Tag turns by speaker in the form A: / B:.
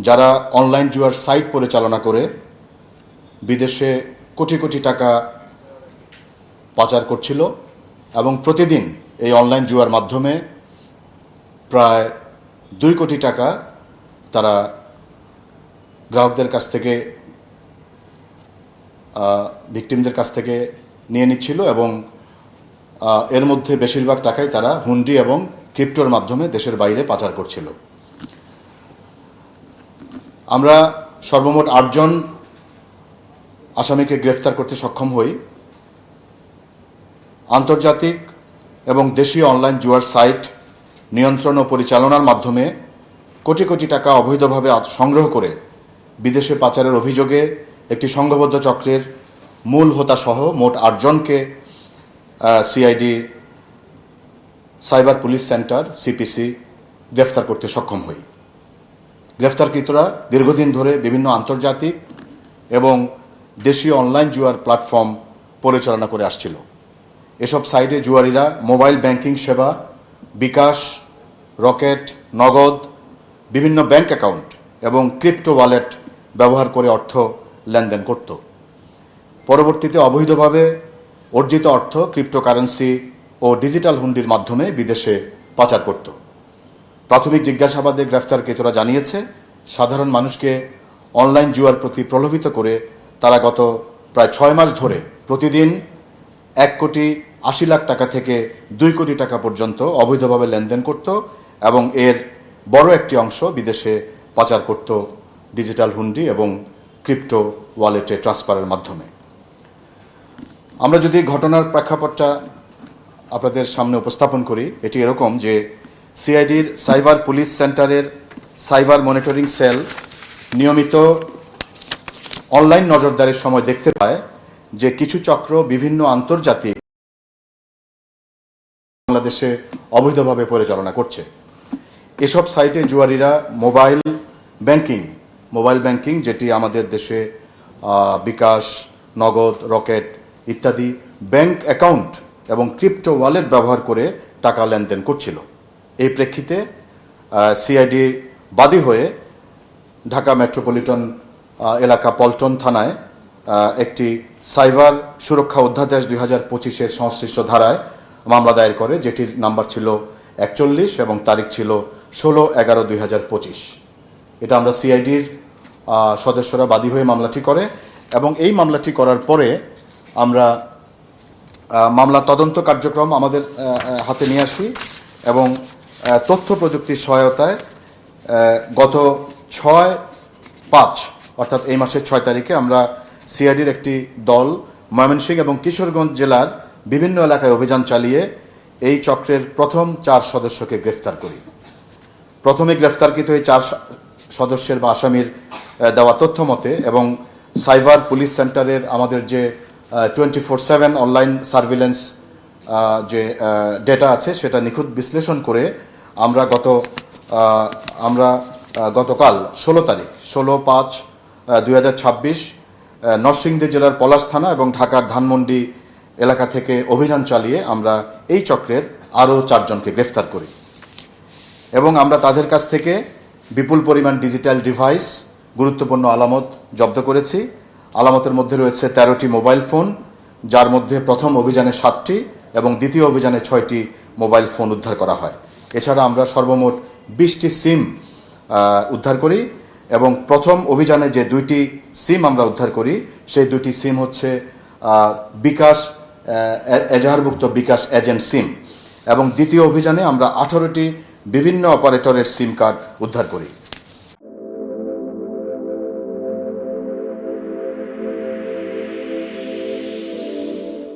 A: যারা অনলাইন জুয়ার সাইট পরিচালনা করে বিদেশে কোটি কোটি টাকা পাচার করছিল এবং প্রতিদিন এই অনলাইন জুয়ার মাধ্যমে প্রায় 2 কোটি টাকা তারা গ্রাহকদের কাছ থেকে ভিকটিমদের কাছ থেকে নিয়ে নিচ্ছিল এবং এর মধ্যে বেশিরভাগ টাকাই তারা হুন্ডি এবং ক্রিপ্টোর মাধ্যমে দেশের বাইরে পাচার করছিল। আমরা সর্বমোট 8 জন আসামিকে গ্রেফতার করতে সক্ষম হই। আন্তর্জাতিক এবং দেশীয় অনলাইন জুয়ার সাইট নিয়ন্ত্রণ ও পরিচালনার মাধ্যমে কোটি কোটি টাকা অবৈধভাবে সংগ্রহ করে বিদেশে পাচারের অভিযোগে একটি সংঘবদ্ধ চক্রের মূল হোতাসহ মোট 8 জনকে CID cyber police centre CPC গ্রেফতার করতে সক্ষম হই। গ্রেফতারকৃতরা দীর্ঘদিন ধরে বিভিন্ন আন্তর্জাতিক এবং দেশীয় অনলাইন জুয়ার প্ল্যাটফর্ম পরিচালনা করে আসছিল। এসব সাইটে জুয়ারিরা মোবাইল ব্যাংকিং সেবা, বিকাশ, রকেট, নগদ, বিভিন্ন ব্যাংক অ্যাকাউন্ট এবং ক্রিপ্টো ওয়ালেট ব্যবহার করে অর্থ লেনদেন করত। পরবর্তীতে অবৈধভাবে অর্জিত অর্থ ক্রিপ্টোকারেন্সি ও ডিজিটাল হুন্ডির মাধ্যমে বিদেশে পাচার করত। প্রাথমিক জিজ্ঞাসাবাদে গ্রেফতারকৃতরা জানিয়েছে, সাধারণ মানুষকে অনলাইন জুয়ার প্রতি প্রলোভিত করে তারা গত প্রায় 6 মাস ধরে প্রতিদিন 1,80,00,000 টাকা থেকে 2 কোটি টাকা পর্যন্ত অবৈধভাবে লেনদেন করত এবং এর বড় একটি অংশ বিদেশে পাচার করত ডিজিটাল হুন্ডি এবং ক্রিপ্টো ওয়ালেটে ট্রান্সফারের মাধ্যমে। আমরা যদি ঘটনার প্রেক্ষাপটটা আপনাদের সামনে উপস্থাপন করি, এটি এরকম যে সিআইডির সাইবার পুলিশ সেন্টারের সাইবার মনিটরিং সেল নিয়মিত অনলাইন নজরদারির সময় দেখতে পায় যে কিছু চক্র বিভিন্ন আন্তর্জাতিক বাংলাদেশে অবৈধভাবে পরিচালনা করছে। এসব সাইটে জুয়ারিরা মোবাইল ব্যাংকিং যেটি আমাদের দেশে বিকাশ, নগদ, রকেট ইত্যাদি ব্যাংক অ্যাকাউন্ট এবং ক্রিপ্টো ওয়ালেট ব্যবহার করে টাকা লেনদেন করছিল। এই প্রেক্ষিতে সিআইডি বাদী হয়ে ঢাকা মেট্রোপলিটন এলাকা পল্টন থানায় একটি সাইবার সুরক্ষা অধ্যাদেশ 2025-এর সংশ্লিষ্ট ধারায় মামলা দায়ের করে, যেটির নাম্বার ছিল 41 এবং তারিখ ছিল 16/11/2025। এটা আমরা সিআইডির সদস্যরা বাদী হয়ে মামলাটি করে এবং এই মামলাটি করার পরে আমরা মামলা তদন্ত কার্যক্রম আমাদের হাতে নিয়ে আসি এবং তথ্য প্রযুক্তির সহায়তায় গত 6/5 অর্থাৎ এই মাসের 6 তারিখে আমরা সিআইডির একটি দল ময়মনসিংহ এবং কিশোরগঞ্জ জেলার বিভিন্ন এলাকায় অভিযান চালিয়ে এই চক্রের প্রথম 4 সদস্যকে গ্রেফতার করি। প্রথমে গ্রেফতারকৃত এই 4 সদস্যের বা আসামির দেওয়া তথ্য মতে এবং সাইবার পুলিশ সেন্টারের আমাদের যে 24/7 অনলাইন সার্ভিলেন্স যে ডেটা আছে সেটা নিখুঁত বিশ্লেষণ করে আমরা গতকাল 16 তারিখ 16/5/2026 নরসিংদী জেলার পলাশ থানা এবং ঢাকার ধানমন্ডি এলাকা থেকে অভিযান চালিয়ে আমরা এই চক্রের আরও 4 জনকে গ্রেফতার করি এবং আমরা তাদের কাছ থেকে বিপুল পরিমাণ ডিজিটাল ডিভাইস, গুরুত্বপূর্ণ আলামত জব্দ করেছি। আলামতের মধ্যে রয়েছে 13টি মোবাইল ফোন, যার মধ্যে প্রথম অভিযানে 7টি এবং দ্বিতীয় অভিযানে 6টি মোবাইল ফোন উদ্ধার করা হয়। এছাড়া আমরা সর্বমোট 20টি সিম উদ্ধার করি এবং প্রথম অভিযানে যে 2টি সিম আমরা উদ্ধার করি সেই 2টি সিম হচ্ছে বিকাশ এজাহারভুক্ত বিকাশ এজেন্ট সিম এবং দ্বিতীয় অভিযানে আমরা 18টি বিভিন্ন অপারেটরের সিম কার্ড উদ্ধার করি।